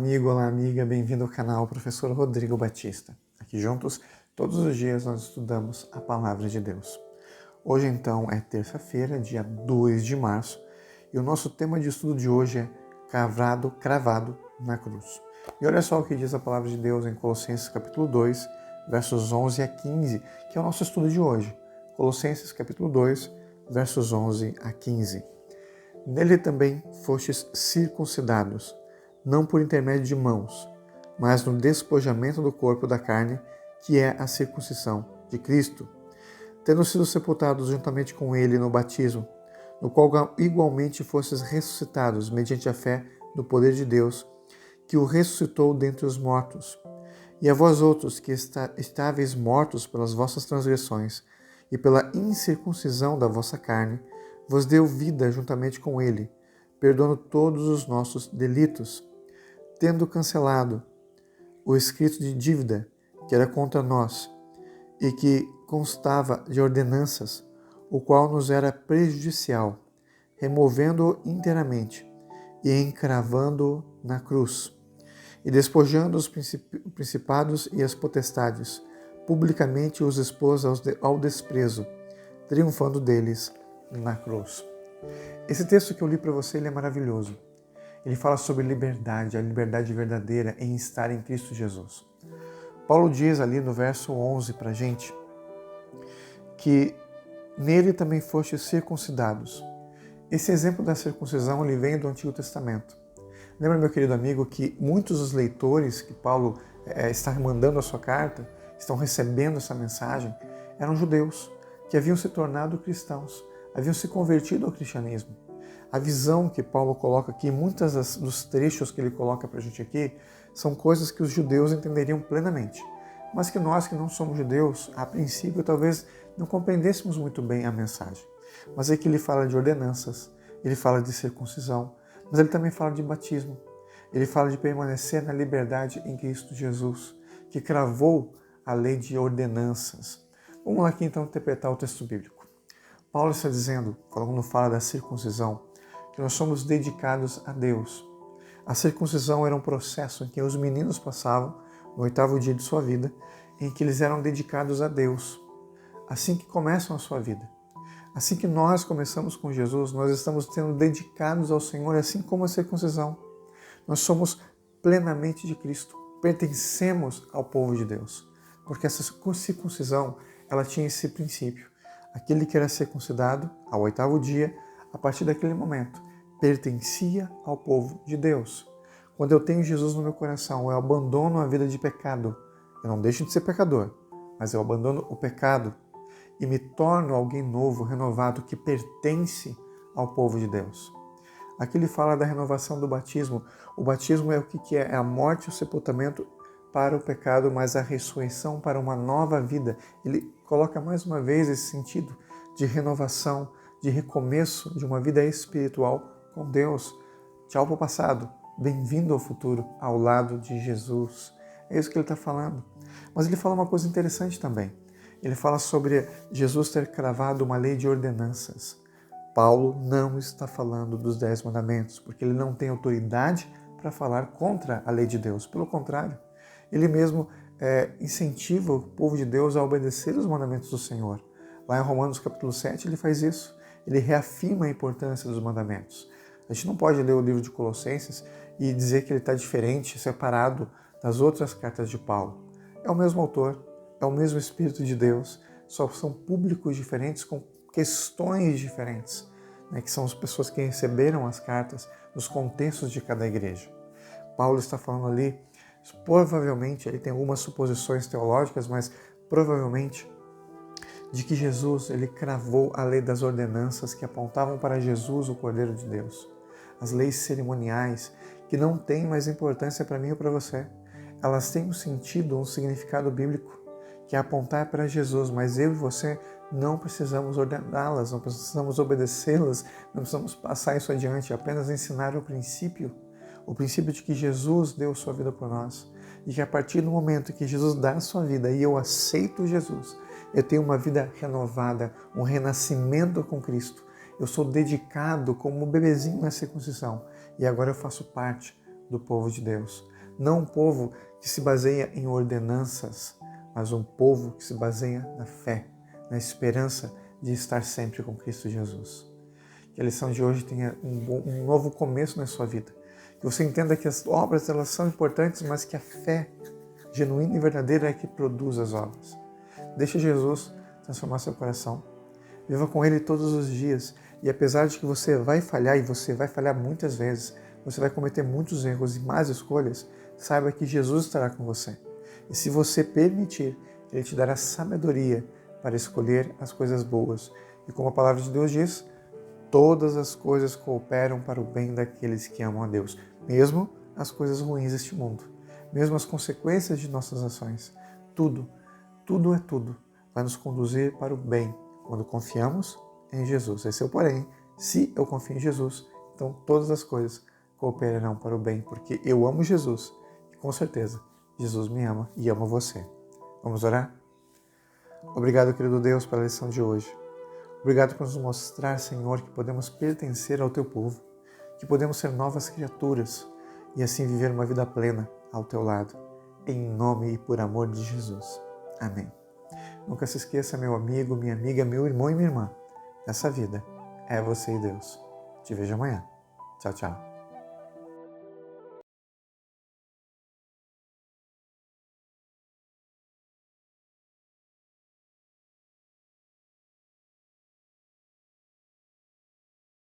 amigo, olá amiga, bem-vindo ao canal Professor Rodrigo Batista. Aqui juntos, todos os dias nós estudamos a Palavra de Deus. Hoje então é terça-feira, dia 2 de março, e o nosso tema de estudo de hoje é cravado na cruz. E olha só o que diz a Palavra de Deus em Colossenses capítulo 2, versos 11 a 15, que é o nosso estudo de hoje. Colossenses capítulo 2, versos 11 a 15. Nele também fostes circuncidados, não por intermédio de mãos, mas no despojamento do corpo da carne, que é a circuncisão de Cristo, tendo sido sepultados juntamente com ele no batismo, no qual igualmente fostes ressuscitados mediante a fé no poder de Deus, que o ressuscitou dentre os mortos. E a vós outros que estáveis mortos pelas vossas transgressões e pela incircuncisão da vossa carne, vos deu vida juntamente com ele, perdoando todos os nossos delitos, tendo cancelado o escrito de dívida que era contra nós e que constava de ordenanças, o qual nos era prejudicial, removendo-o inteiramente e encravando-o na cruz, e despojando os principados e as potestades, publicamente os expôs ao desprezo, triunfando deles na cruz. Esse texto que eu li para você, ele é maravilhoso. Ele fala sobre liberdade, a liberdade verdadeira em estar em Cristo Jesus. Paulo diz ali no verso 11 para a gente que nele também fostes circuncidados. Esse exemplo da circuncisão ele vem do Antigo Testamento. Lembra, meu querido amigo, que muitos dos leitores que Paulo está mandando a sua carta, estão recebendo essa mensagem, eram judeus que haviam se tornado cristãos, haviam se convertido ao cristianismo. A visão que Paulo coloca aqui, muitos dos trechos que ele coloca para a gente aqui, são coisas que os judeus entenderiam plenamente, mas que nós que não somos judeus, a princípio talvez não compreendêssemos muito bem a mensagem. Mas aqui ele fala de ordenanças, ele fala de circuncisão, mas ele também fala de batismo. Ele fala de permanecer na liberdade em Cristo Jesus, que cravou a lei de ordenanças. Vamos lá aqui então interpretar o texto bíblico. Paulo está dizendo, quando fala da circuncisão, que nós somos dedicados a Deus. A circuncisão era um processo em que os meninos passavam no 8º dia de sua vida, em que eles eram dedicados a Deus. Assim que começam a sua vida. Assim que nós começamos com Jesus, nós estamos sendo dedicados ao Senhor, assim como a circuncisão. Nós somos plenamente de Cristo, pertencemos ao povo de Deus. Porque essa circuncisão, ela tinha esse princípio. Aquele que era circuncidado ao 8º dia, a partir daquele momento, pertencia ao povo de Deus. Quando eu tenho Jesus no meu coração, eu abandono a vida de pecado. Eu não deixo de ser pecador, mas eu abandono o pecado e me torno alguém novo, renovado, que pertence ao povo de Deus. Aqui ele fala da renovação do batismo. O batismo é o que é? É a morte e o sepultamento para o pecado, mas a ressurreição para uma nova vida. Ele coloca mais uma vez esse sentido de renovação, de recomeço de uma vida espiritual com Deus. Tchau para o passado, bem-vindo ao futuro, ao lado de Jesus. É isso que ele está falando. Mas ele fala uma coisa interessante também. Ele fala sobre Jesus ter cravado uma lei de ordenanças. Paulo não está falando dos 10 mandamentos, porque ele não tem autoridade para falar contra a lei de Deus. Pelo contrário, ele mesmo incentiva o povo de Deus a obedecer os mandamentos do Senhor. Lá em Romanos capítulo 7 ele faz isso. Ele reafirma a importância dos mandamentos. A gente não pode ler o livro de Colossenses e dizer que ele está diferente, separado das outras cartas de Paulo. É o mesmo autor, é o mesmo Espírito de Deus, só são públicos diferentes com questões diferentes, né, que são as pessoas que receberam as cartas nos contextos de cada igreja. Paulo está falando ali, provavelmente, ele tem algumas suposições teológicas, mas provavelmente de que Jesus ele cravou a lei das ordenanças que apontavam para Jesus, o Cordeiro de Deus. As leis cerimoniais que não têm mais importância para mim ou para você. Elas têm um sentido, um significado bíblico, que é apontar para Jesus, mas eu e você não precisamos ordená-las, não precisamos obedecê-las, não precisamos passar isso adiante, apenas ensinar o princípio de que Jesus deu sua vida por nós, e que a partir do momento que Jesus dá a sua vida e eu aceito Jesus, eu tenho uma vida renovada, um renascimento com Cristo. Eu sou dedicado como um bebezinho na circuncisão e agora eu faço parte do povo de Deus. Não um povo que se baseia em ordenanças, mas um povo que se baseia na fé, na esperança de estar sempre com Cristo Jesus. Que a lição de hoje tenha um novo começo na sua vida. Que você entenda que as obras elas são importantes, mas que a fé genuína e verdadeira é que produz as obras. Deixa Jesus transformar seu coração. Viva com Ele todos os dias. E apesar de que você vai falhar, e você vai falhar muitas vezes, você vai cometer muitos erros e más escolhas, saiba que Jesus estará com você. E se você permitir, Ele te dará sabedoria para escolher as coisas boas. E como a palavra de Deus diz, todas as coisas cooperam para o bem daqueles que amam a Deus, mesmo as coisas ruins deste mundo, mesmo as consequências de nossas ações. Tudo é tudo, vai nos conduzir para o bem quando confiamos em Jesus. Esse é o porém. Se eu confio em Jesus, então todas as coisas cooperarão para o bem, porque eu amo Jesus e com certeza Jesus me ama e ama você. Vamos orar? Obrigado, querido Deus, pela lição de hoje. Obrigado por nos mostrar, Senhor, que podemos pertencer ao Teu povo, que podemos ser novas criaturas e assim viver uma vida plena ao Teu lado, em nome e por amor de Jesus. Amém. Nunca se esqueça, meu amigo, minha amiga, meu irmão e minha irmã. Essa vida é você e Deus. Te vejo amanhã. Tchau, tchau.